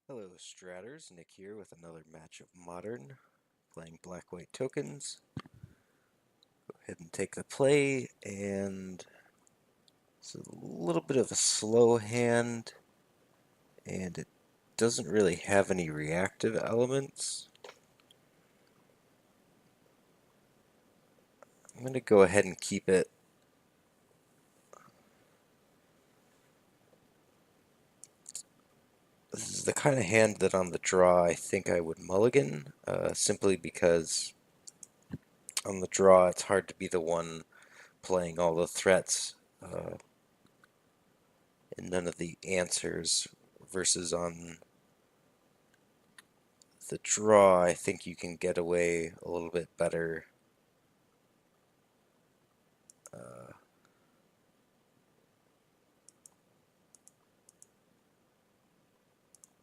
Hello Stratters, Nick here with another match of Modern, playing black-white tokens. Go ahead and take the play, and it's a little bit of a slow hand, and it doesn't really have any reactive elements. I'm going to go ahead and keep it. This is the kind of hand that on the draw I think I would mulligan, simply because on the draw it's hard to be the one playing all the threats and none of the answers, versus on the draw I think you can get away a little bit better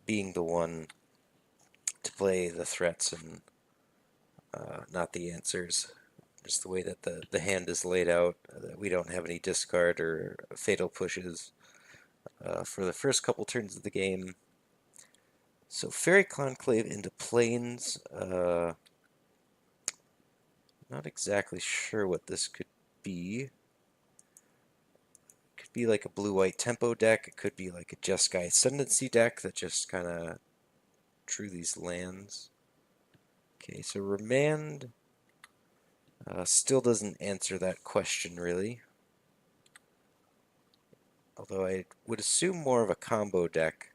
being the one to play the threats and not the answers. Just the way that the hand is laid out, that we don't have any discard or fatal pushes for the first couple turns of the game. So Fairy Conclave into Plains. Not exactly sure what this could be. Could be like a blue-white tempo deck. It could be like a Jeskai Ascendancy deck that just kind of drew these lands. Okay, so Remand still doesn't answer that question, really. Although I would assume more of a combo deck,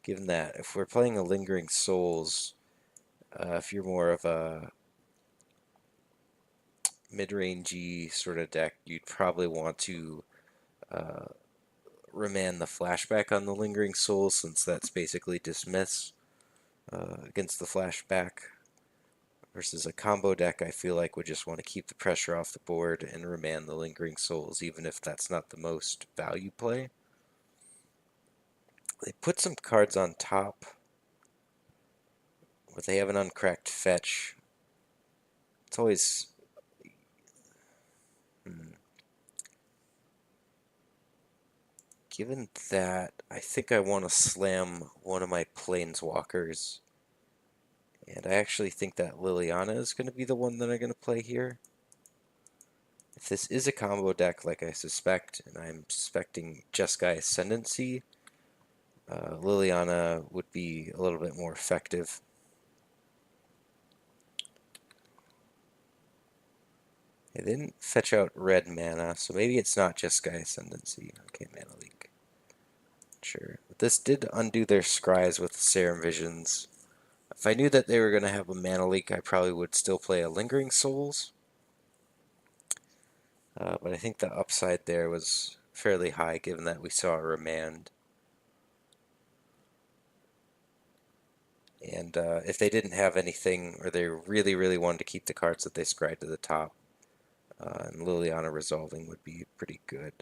given that if we're playing a Lingering Souls, if you're more of a mid-rangey sort of deck, you'd probably want to remand the flashback on the Lingering Souls, since that's basically dismiss against the flashback. Versus a combo deck, I feel like would just want to keep the pressure off the board and remand the Lingering Souls, even if that's not the most value play. They put some cards on top, but they have an uncracked fetch. It's always... Given that, I think I want to slam one of my Planeswalkers. And I actually think that Lilianna is going to be the one that I'm going to play here. If this is a combo deck like I suspect, and I'm suspecting Jeskai Ascendancy, Lilianna would be a little bit more effective. They didn't fetch out red mana, so maybe it's not Jeskai Ascendancy. Okay, Mana Leak. Sure. But this did undo their scries with Serum Visions. If I knew that they were going to have a Mana Leak, I probably would still play a Lingering Souls. But I think the upside there was fairly high, given that we saw a Remand. And if they didn't have anything, or they really wanted to keep the cards that they scried to the top, and Lilianna resolving would be pretty good.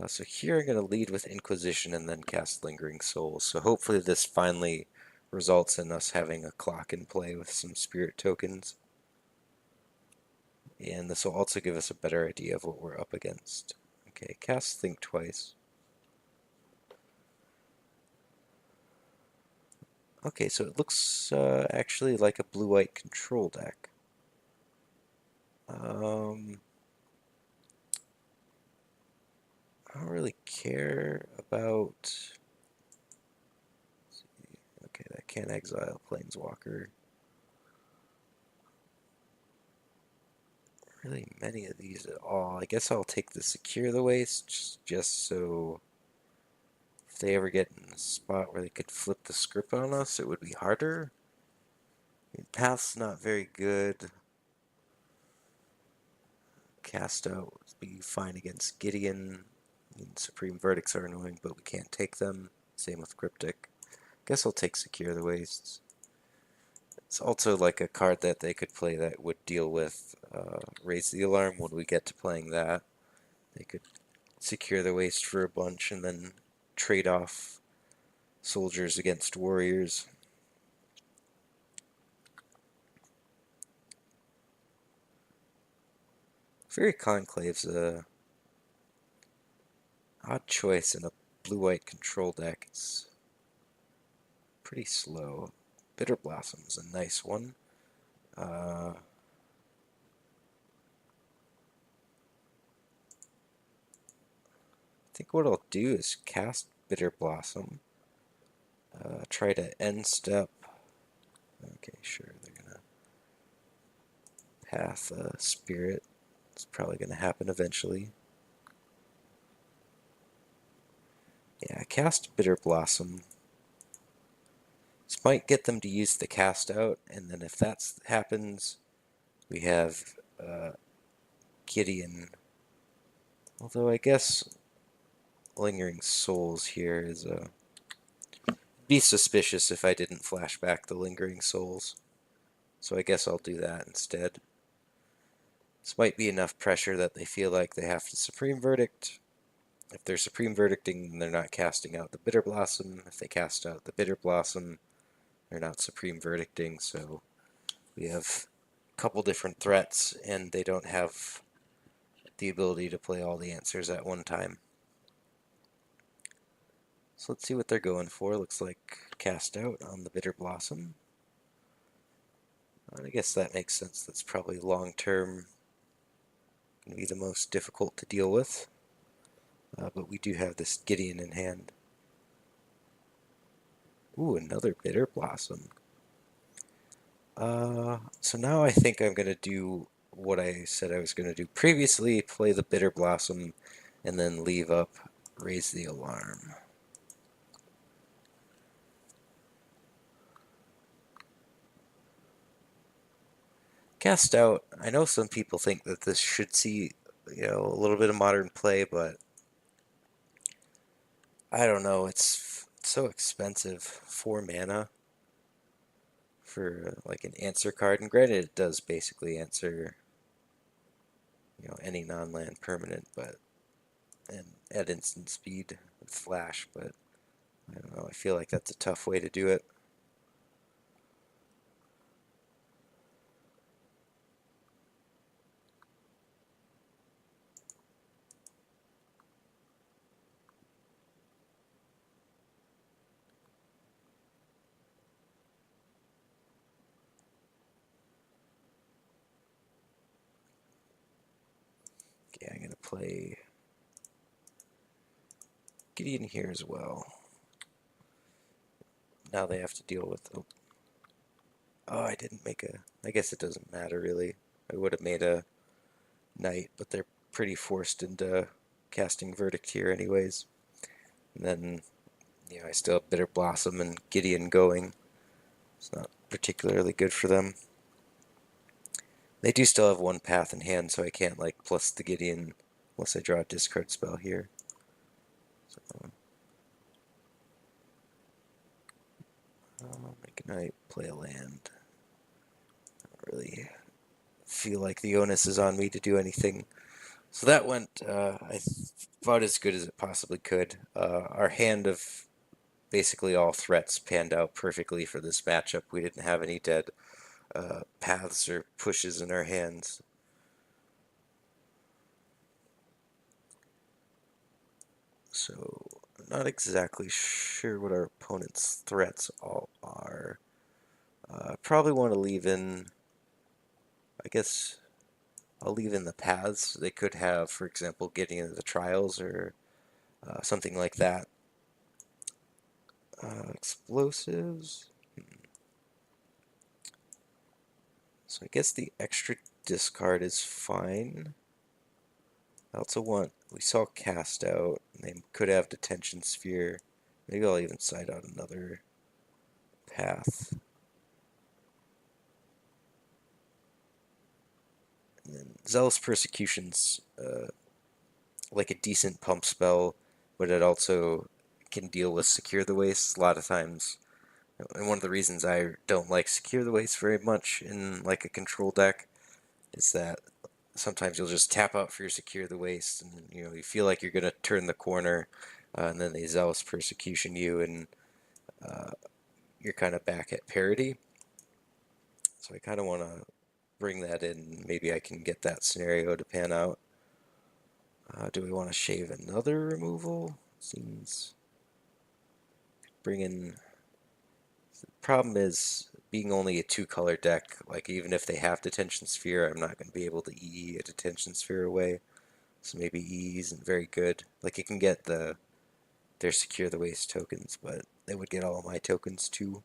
So here I'm going to lead with Inquisition and then cast Lingering Souls. So hopefully this finally results in us having a clock in play with some spirit tokens. And this will also give us a better idea of what we're up against. Okay, cast Think Twice. Okay, so it looks actually like a blue-white control deck. I don't really care about... Okay, that can't exile Planeswalker. Really many of these at all. I guess I'll take the Secure the Waste just so if they ever get in a spot where they could flip the script on us, it would be harder. I mean, Path's not very good. Cast Out would be fine against Gideon. I mean, Supreme Verdicts are annoying, but we can't take them. Same with Cryptic. Guess I'll take Secure the Wastes. It's also like a card that they could play that would deal with Raise the Alarm when we get to playing that. They could secure the waste for a bunch and then trade off soldiers against warriors. Fairy Conclave's a odd choice in a blue-white control deck. It's pretty slow. Bitterblossom's a nice one. I think what I'll do is cast Bitterblossom. Try to end step. Okay, sure, they're gonna path a spirit. It's probably gonna happen eventually. Yeah, cast Bitterblossom. This might get them to use the cast out, and then if that happens, we have Gideon. Although I guess Lingering Souls here is be suspicious if I didn't flash back the Lingering Souls. So I guess I'll do that instead. This might be enough pressure that they feel like they have to Supreme Verdict. If they're Supreme Verdicting, then they're not casting out the Bitterblossom. If they cast out the Bitterblossom, they're not Supreme Verdicting. So we have a couple different threats, and they don't have the ability to play all the answers at one time. So let's see what they're going for. Looks like cast out on the Bitterblossom. I guess that makes sense. That's probably long-term going to be the most difficult to deal with. But we do have this Gideon in hand. Ooh, another Bitterblossom. So now I think I'm going to do what I said I was going to do previously, play the Bitterblossom, and then leave up Raise the Alarm. Cast out. I know some people think that this should see, a little bit of modern play, but I don't know. It's so expensive. 4 mana for like an answer card, and granted, it does basically answer, any non-land permanent, but and at instant speed with flash. But I don't know. I feel like that's a tough way to do it. Okay, I'm gonna play Gideon here as well. Now they have to deal with. Oh, I didn't make a. I guess it doesn't matter really. I would have made a knight, but they're pretty forced into casting Verdict here, anyways. And then, I still have Bitterblossom and Gideon going. It's not particularly good for them. They do still have one path in hand, so I can't like plus the Gideon unless I draw a discard spell here. So, make a knight, play a land. I don't really feel like the onus is on me to do anything. So that went, I thought, as good as it possibly could. Our hand of basically all threats panned out perfectly for this matchup. We didn't have any dead paths or pushes in our hands. So I'm not exactly sure what our opponent's threats all are. Probably want to leave in, I guess I'll leave in the paths. They could have, for example, getting into the trials or something like that. Explosives. So I guess the extra discard is fine. I also want, we saw cast out, and they could have detention sphere. Maybe I'll even side out another path. And then Zealous Persecution's like a decent pump spell, but it also can deal with Secure the Waste a lot of times. And one of the reasons I don't like Secure the Waste very much in like a control deck is that sometimes you'll just tap out for your Secure the Waste, and you feel like you're gonna turn the corner, and then they Zealous Persecution you, and you're kind of back at parity. So I kind of want to bring that in. Maybe I can get that scenario to pan out. Do we want to shave another removal? Seems bring in The problem is, being only a 2-color deck, like even if they have Detention Sphere, I'm not going to be able to EE a Detention Sphere away. So maybe EE isn't very good. Like it can get their Secure the Waste tokens, but they would get all of my tokens too.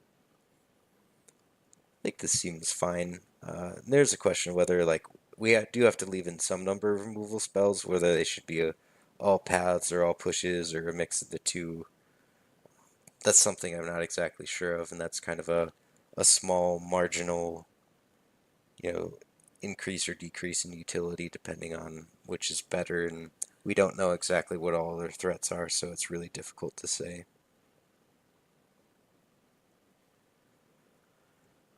I think this seems fine. There's a question whether like do have to leave in some number of removal spells, whether they should be all paths or all pushes or a mix of the two. That's something I'm not exactly sure of, and that's kind of a small marginal, you know, increase or decrease in utility depending on which is better, and we don't know exactly what all their threats are, so it's really difficult to say.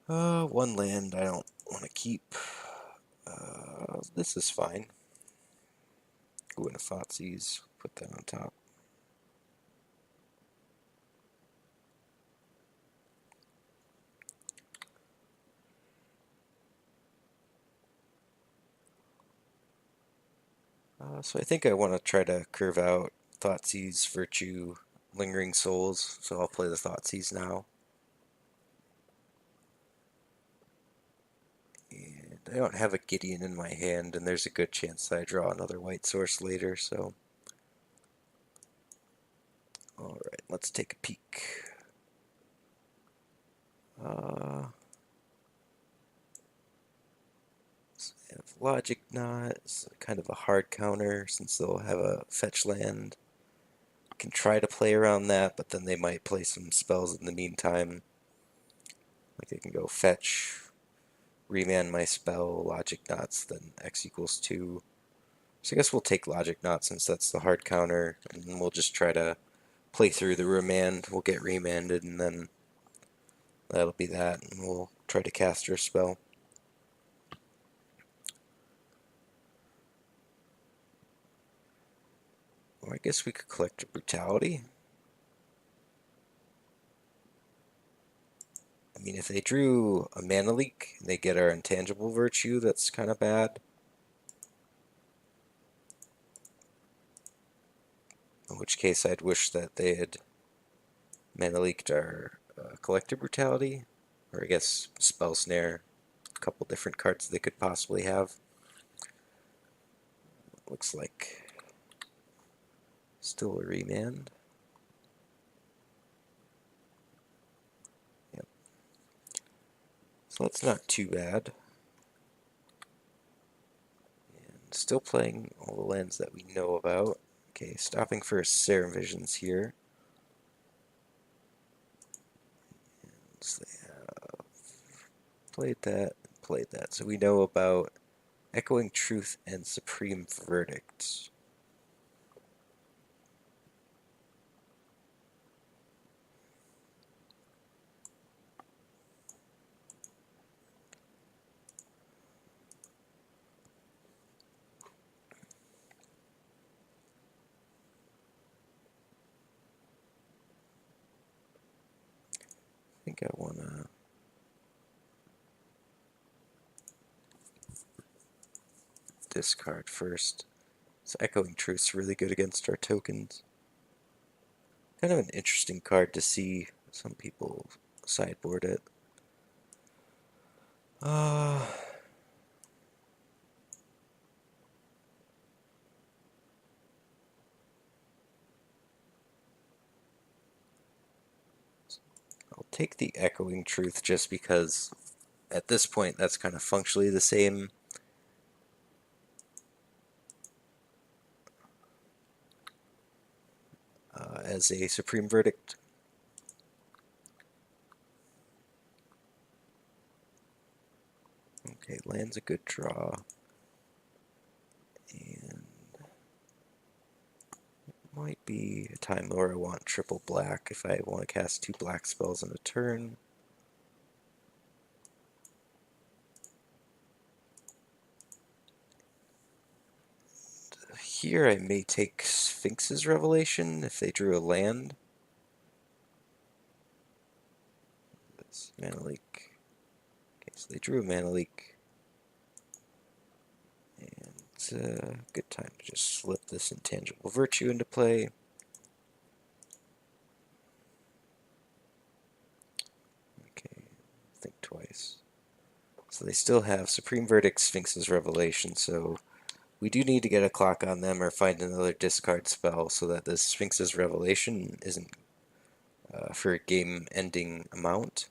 One land I don't want to keep. This is fine. Go into Thoughtseize, put that on top. So I think I want to try to curve out Thoughtseize, Virtue, Lingering Souls, so I'll play the Thoughtseize now. And I don't have a Gideon in my hand, and there's a good chance that I draw another white source later, so... Alright, let's take a peek. Have Logic Knot, it's kind of a hard counter since they'll have a fetch land. Can try to play around that, but then they might play some spells in the meantime. Like they can go fetch, remand my spell, Logic Knots, then X equals 2. So I guess we'll take Logic Knot since that's the hard counter, and we'll just try to play through the remand. We'll get remanded, and then that'll be that, and we'll try to cast our spell. Or I guess we could Collective Brutality. I mean, if they drew a mana leak and they get our Intangible Virtue, that's kind of bad. In which case, I'd wish that they had mana leaked our Collective Brutality, or I guess Spell Snare. A couple different cards they could possibly have. Looks like still a remand. Yep. So that's not too bad. And still playing all the lands that we know about. Okay, stopping for Serum Visions here. And so they have played that. So we know about Echoing Truth and Supreme Verdict. I think I want to discard first. So Echoing Truth's really good against our tokens. Kind of an interesting card to see. Some people sideboard it. I'll take the Echoing Truth just because at this point that's kind of functionally the same as a Supreme Verdict. Okay, land's a good draw. And it might be a time where I want triple black if I want to cast 2 black spells in a turn. Here I may take Sphinx's Revelation if they drew a land. That's mana leak. Okay, so they drew a mana leak. And it's a good time to just slip this Intangible Virtue into play. twice. So they still have Supreme Verdict, Sphinx's Revelation, so we do need to get a clock on them or find another discard spell so that this Sphinx's Revelation isn't for a game-ending amount.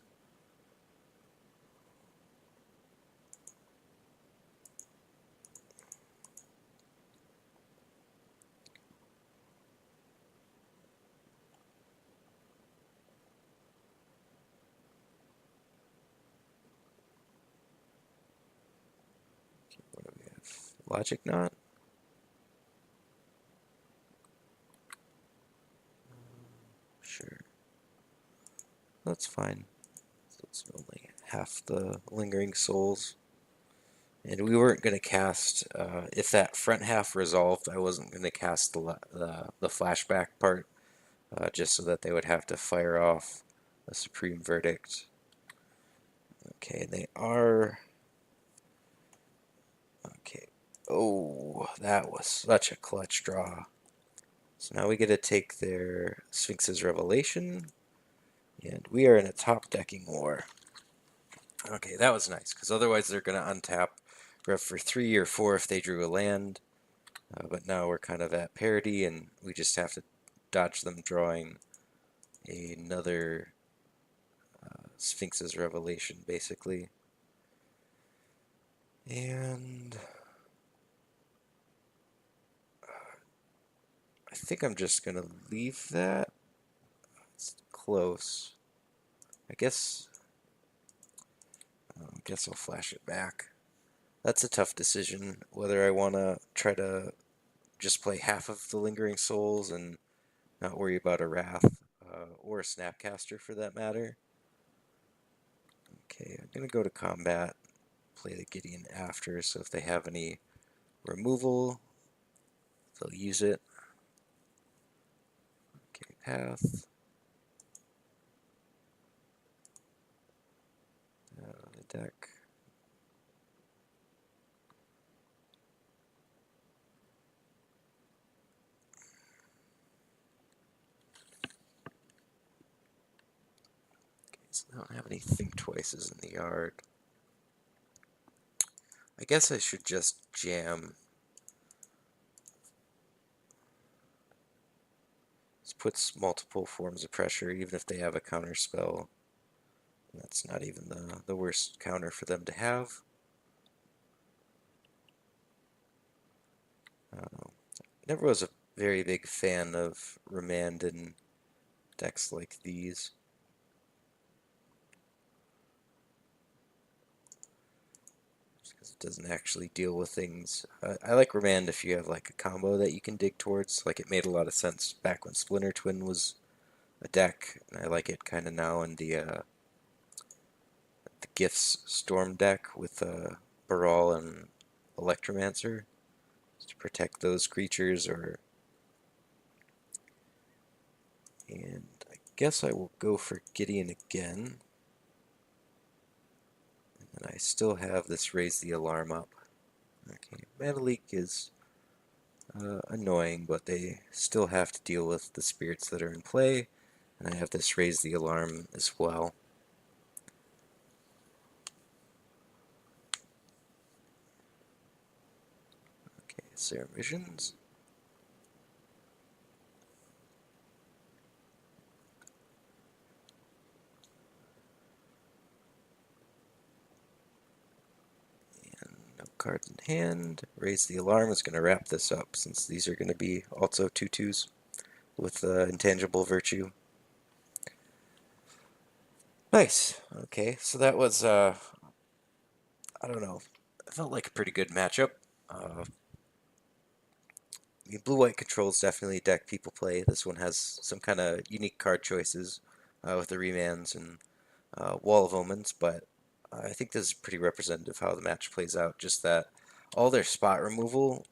What do we have? Logic Knot? Sure. That's fine. So it's only half the Lingering Souls. And we weren't going to cast, if that front half resolved, I wasn't going to cast the flashback part, just so that they would have to fire off a Supreme Verdict. Okay, they are... Okay. Oh, that was such a clutch draw. So now we get to take their Sphinx's Revelation, and we are in a top-decking war. Okay, that was nice, because otherwise they're going to untap Rev for 3 or 4 if they drew a land. But now we're kind of at parity, and we just have to dodge them drawing another Sphinx's Revelation, basically. And I think I'm just going to leave that. It's close. I guess I'll flash it back. That's a tough decision, whether I want to try to just play half of the Lingering Souls and not worry about a Wrath, or a Snapcaster for that matter. Okay, I'm going to go to combat, play the Gideon after, so if they have any removal, they'll use it. Okay, path. Out of the deck. So I don't have any Think Twices in the yard. I guess I should just jam. This puts multiple forms of pressure, even if they have a counter spell. That's not even the worst counter for them to have. I don't know. Never was a very big fan of Remand in decks like these. Because it doesn't actually deal with things. I like Remand if you have like a combo that you can dig towards. Like, it made a lot of sense back when Splinter Twin was a deck, and I like it kind of now in the Gifts Storm deck with Baral and Electromancer to protect those creatures. And I guess I will go for Gideon again. And I still have this Raise the Alarm up. Okay, Mana Leak is annoying, but they still have to deal with the spirits that are in play. And I have this Raise the Alarm as well. Okay, Serum Visions. Cards in hand. Raise the Alarm is going to wrap this up, since these are going to be also 2/2s with Intangible Virtue. Nice. Okay, so that was, I don't know, it felt like a pretty good matchup. Blue-white Control is definitely a deck people play. This one has some kind of unique card choices with the remands and Wall of Omens, but I think this is pretty representative of how the match plays out. Just that all their spot removal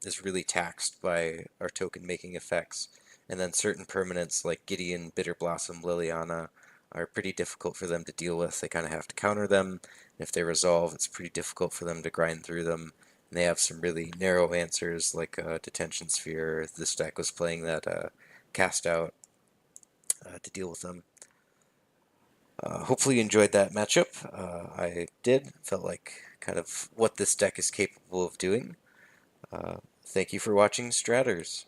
is really taxed by our token making effects, and then certain permanents like Gideon, Bitterblossom, Lilianna are pretty difficult for them to deal with. They kind of have to counter them, and if they resolve, it's pretty difficult for them to grind through them. And they have some really narrow answers like Detention Sphere. This deck was playing that Cast Out to deal with them. Hopefully you enjoyed that matchup. I did. Felt like kind of what this deck is capable of doing. Thank you for watching Stratters.